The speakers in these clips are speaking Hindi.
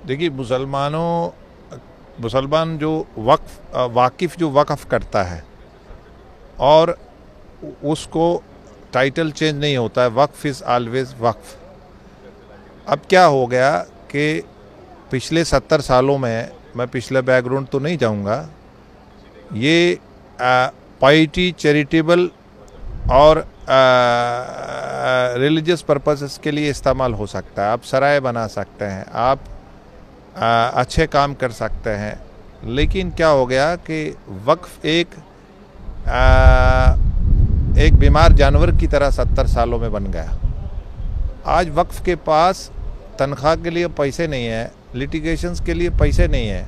देखिए, मुसलमान जो वाकिफ़ जो वक़फ़ करता है और उसको टाइटल चेंज नहीं होता है, वक्फ इज़ ऑलवेज वक्फ। अब क्या हो गया कि पिछले 70 सालों में, मैं पिछले बैकग्राउंड तो नहीं जाऊंगा, ये पाइटी, चैरिटेबल और रिलीजियस पर्पसेस के लिए इस्तेमाल हो सकता है। आप सराय बना सकते हैं, आप अच्छे काम कर सकते हैं, लेकिन क्या हो गया कि वक्फ एक बीमार जानवर की तरह 70 सालों में बन गया। आज वक्फ के पास तनख्वाह के लिए पैसे नहीं है, लिटिगेशंस के लिए पैसे नहीं है,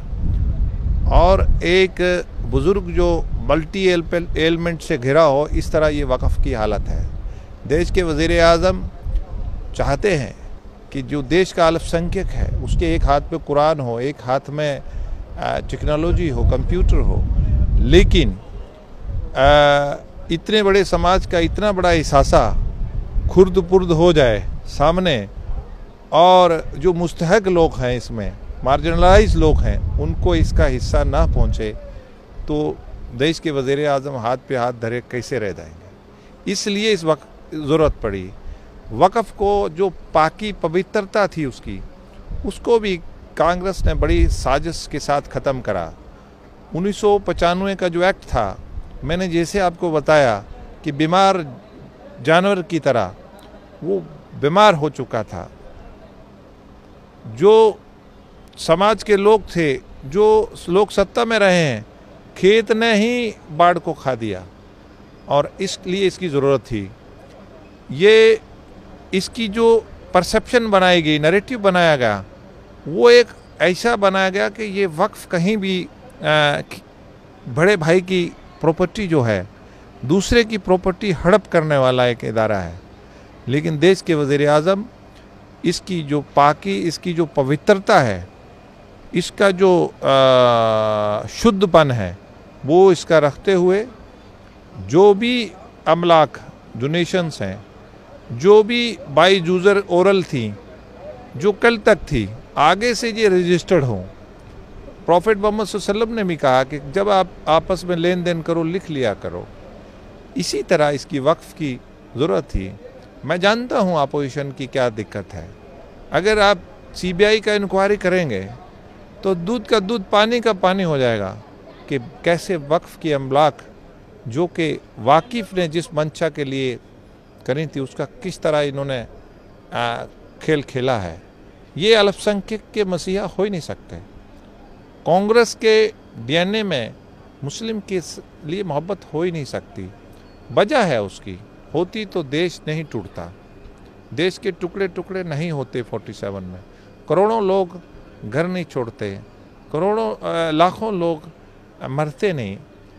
और एक बुज़ुर्ग जो मल्टी एलिमेंट से घिरा हो, इस तरह ये वक्फ की हालत है। देश के वज़ीर आज़म चाहते हैं कि जो देश का अल्पसंख्यक है उसके एक हाथ पे कुरान हो, एक हाथ में टेक्नोलॉजी हो, कंप्यूटर हो, लेकिन इतने बड़े समाज का इतना बड़ा हिस्सा खुर्द पुर्द हो जाए सामने, और जो मुस्तहक लोग हैं, इसमें मार्जिनलाइज लोग हैं, उनको इसका हिस्सा ना पहुँचे, तो देश के वज़ीर आज़म हाथ पे हाथ धरे कैसे रह जाएंगे। इसलिए इस वक्त ज़रूरत पड़ी वक़फ़ को, जो पाकी पवित्रता थी उसको भी कांग्रेस ने बड़ी साजिश के साथ ख़त्म करा। 1995 का जो एक्ट था, मैंने जैसे आपको बताया कि बीमार जानवर की तरह वो बीमार हो चुका था। जो समाज के लोग थे, जो लोग सत्ता में रहे हैं, खेत ने ही बाढ़ को खा दिया, और इसलिए इसकी ज़रूरत थी। ये इसकी जो परसेप्शन बनाई गई, नैरेटिव बनाया गया, वो एक ऐसा बनाया गया कि ये वक्फ कहीं भी बड़े भाई की प्रॉपर्टी जो है, दूसरे की प्रॉपर्टी हड़प करने वाला एक इदारा है। लेकिन देश के वज़ीर आज़म इसकी जो पाकी, इसकी जो पवित्रता है, इसका जो शुद्धपन है, वो इसका रखते हुए जो भी अमलाक, डोनेशंस हैं, जो भी बाई यूज़र ओरल थी, जो कल तक थी, आगे से ये रजिस्टर्ड हों। प्रॉफिट मोहम्मद सल्लल्लाहु अलैहि वसल्लम ने भी कहा कि जब आप आपस में लेन देन करो, लिख लिया करो। इसी तरह इसकी वक्फ की ज़रूरत थी। मैं जानता हूँ अपोजिशन की क्या दिक्कत है। अगर आप CBI का इंक्वायरी करेंगे तो दूध का दूध, पानी का पानी हो जाएगा कि कैसे वक्फ की अमलाक, जो कि वाकिफ़ ने जिस मंशा के लिए करी थी, उसका किस तरह इन्होंने खेल खेला है। ये अल्पसंख्यक के मसीहा हो ही नहीं सकते। कांग्रेस के DNA में मुस्लिम के लिए मोहब्बत हो ही नहीं सकती। वजह है उसकी, होती तो देश नहीं टूटता, देश के टुकड़े टुकड़े नहीं होते 47 में। करोड़ों लोग घर नहीं छोड़ते, करोड़ों लाखों लोग मरते नहीं,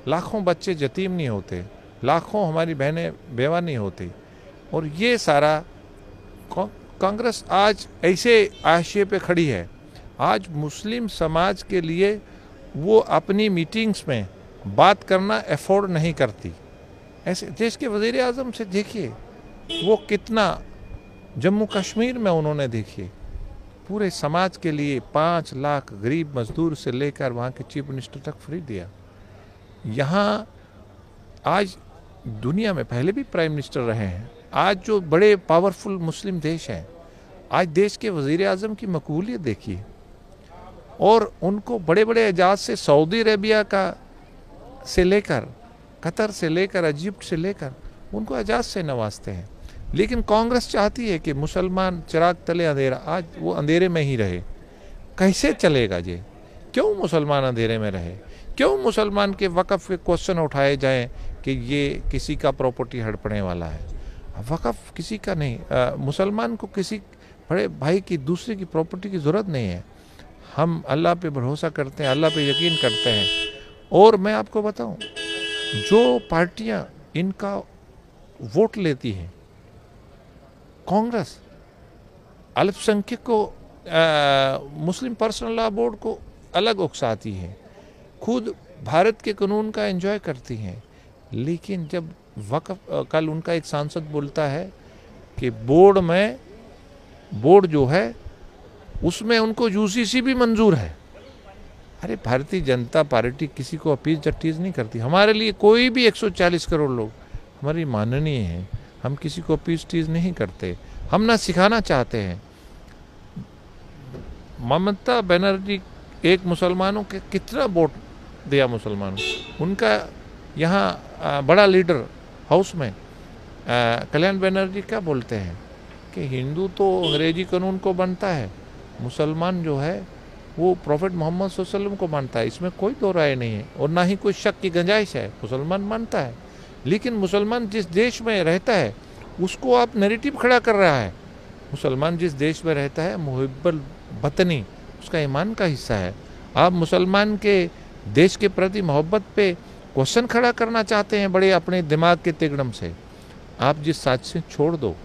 लाखों बच्चे यतीम नहीं होते, लाखों हमारी बहनें बेवा नहीं होती। और ये सारा कांग्रेस आज ऐसे आशय पे खड़ी है। आज मुस्लिम समाज के लिए वो अपनी मीटिंग्स में बात करना अफोर्ड नहीं करती। ऐसे देश के वज़ीर आज़म से देखिए, वो कितना जम्मू कश्मीर में उन्होंने, देखिए, पूरे समाज के लिए 5 लाख गरीब मजदूर से लेकर वहाँ के चीफ मिनिस्टर तक फ्री दिया। यहाँ आज दुनिया में पहले भी प्राइम मिनिस्टर रहे हैं, आज जो बड़े पावरफुल मुस्लिम देश हैं, आज देश के वज़ीर आज़म की मकबूलियत देखिए, और उनको बड़े बड़े एजाज से, सऊदी अरेबिया का से लेकर, कतर से लेकर, इजिप्ट से लेकर, उनको एजाज से नवाजते हैं। लेकिन कांग्रेस चाहती है कि मुसलमान चिराग तले अंधेरा, आज वो अंधेरे में ही रहे। कैसे चलेगा ये? क्यों मुसलमान अंधेरे में रहे? क्यों मुसलमान के वक़फ़ के क्वेश्चन उठाए जाएं कि ये किसी का प्रॉपर्टी हड़पने वाला है? वक़फ़ किसी का नहीं। मुसलमान को किसी बड़े भाई की, दूसरे की प्रॉपर्टी की ज़रूरत नहीं है। हम अल्लाह पे भरोसा करते हैं, अल्लाह पे यकीन करते हैं। और मैं आपको बताऊं, जो पार्टियां इनका वोट लेती हैं, कांग्रेस अल्पसंख्यक को, मुस्लिम पर्सनल लॉ बोर्ड को अलग उकसाती है, खुद भारत के कानून का एंजॉय करती हैं। लेकिन जब वक़्फ़, कल उनका एक सांसद बोलता है कि बोर्ड जो है उसमें उनको यूसीसी भी मंजूर है। अरे भारतीय जनता पार्टी किसी को अपीज जटीज नहीं करती। हमारे लिए कोई भी 140 करोड़ लोग हमारी माननीय हैं, हम किसी को अपीज टीज नहीं करते, हम ना सिखाना चाहते हैं। ममता बनर्जी एक मुसलमानों के कितना वोट दिया मुसलमानों, उनका यहाँ बड़ा लीडर हाउस में कल्याण बनर्जी क्या बोलते हैं कि हिंदू तो अंग्रेजी कानून को मानता है, मुसलमान जो है वो प्रॉफेट मोहम्मद सल्लल्लाहु अलैहि वसल्लम को मानता है, इसमें कोई दो राय नहीं है और ना ही कोई शक की गुंजाइश है, मुसलमान मानता है। लेकिन मुसलमान जिस देश में रहता है उसको आप नैरेटिव खड़ा कर रहा है। मुसलमान जिस देश में रहता है मुहिब्बुल वतनी उसका ईमान का हिस्सा है। आप मुसलमान के देश के प्रति मोहब्बत पे क्वेश्चन खड़ा करना चाहते हैं बड़े अपने दिमाग के तिगड़म से। आप जिस साजिश छोड़ दो,